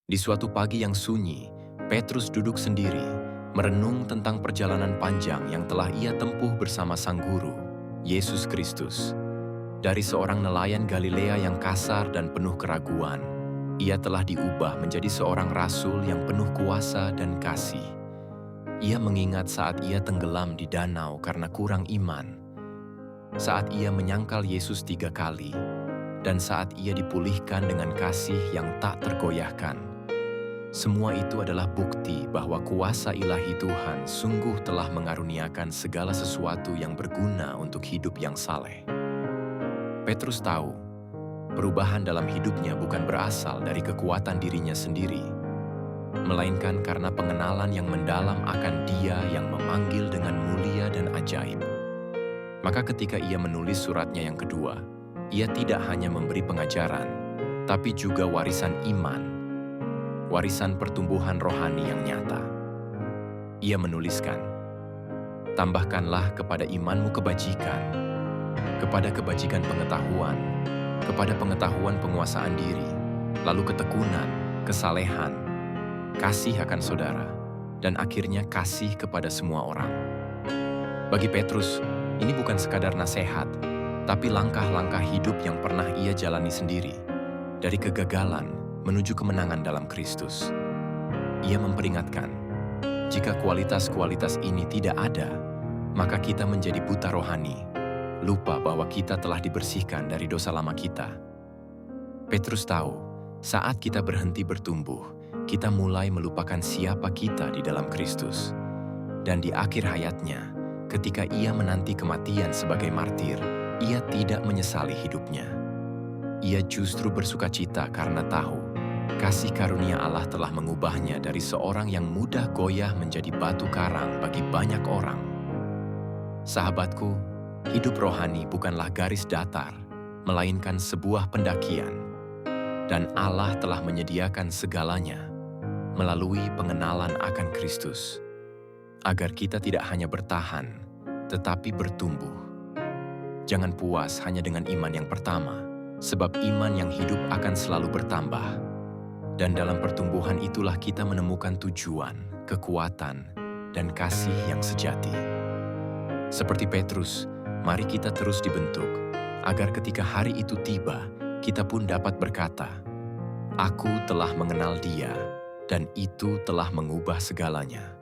Di suatu pagi yang sunyi, Petrus duduk sendiri, merenung tentang perjalanan panjang yang telah ia tempuh bersama Sang Guru, Yesus Kristus. Dari seorang nelayan Galilea yang kasar dan penuh keraguan, ia telah diubah menjadi seorang rasul yang penuh kuasa dan kasih. Ia mengingat saat ia tenggelam di danau karena kurang iman, saat ia menyangkal Yesus 3 kali, dan saat ia dipulihkan dengan kasih yang tak tergoyahkan. Semua itu adalah bukti bahwa kuasa ilahi Tuhan sungguh telah mengaruniakan segala sesuatu yang berguna untuk hidup yang saleh. Petrus tahu, perubahan dalam hidupnya bukan berasal dari kekuatan dirinya sendiri, melainkan karena pengenalan yang mendalam akan Dia yang memanggil dengan mulia dan ajaib. Maka ketika ia menulis suratnya yang kedua, ia tidak hanya memberi pengajaran, tapi juga warisan iman, warisan pertumbuhan rohani yang nyata. Ia menuliskan, "Tambahkanlah kepada imanmu kebajikan, kepada kebajikan pengetahuan, kepada pengetahuan penguasaan diri, lalu ketekunan, kesalehan, kasih akan saudara, dan akhirnya kasih kepada semua orang." Bagi Petrus, ini bukan sekadar nasihat, tapi langkah-langkah hidup yang pernah ia jalani sendiri, dari kegagalan menuju kemenangan dalam Kristus. Ia memperingatkan, jika kualitas-kualitas ini tidak ada, maka kita menjadi buta rohani, lupa bahwa kita telah dibersihkan dari dosa lama kita. Petrus tahu, saat kita berhenti bertumbuh, kita mulai melupakan siapa kita di dalam Kristus. Dan di akhir hayatnya, ketika ia menanti kematian sebagai martir, ia tidak menyesali hidupnya. Ia justru bersukacita karena tahu kasih karunia Allah telah mengubahnya dari seorang yang mudah goyah menjadi batu karang bagi banyak orang. Sahabatku, hidup rohani bukanlah garis datar, melainkan sebuah pendakian. Dan Allah telah menyediakan segalanya melalui pengenalan akan Kristus, agar kita tidak hanya bertahan, tetapi bertumbuh. Jangan puas hanya dengan iman yang pertama, sebab iman yang hidup akan selalu bertambah. Dan dalam pertumbuhan itulah kita menemukan tujuan, kekuatan, dan kasih yang sejati. Seperti Petrus, mari kita terus dibentuk, agar ketika hari itu tiba, kita pun dapat berkata, "Aku telah mengenal Dia, dan itu telah mengubah segalanya."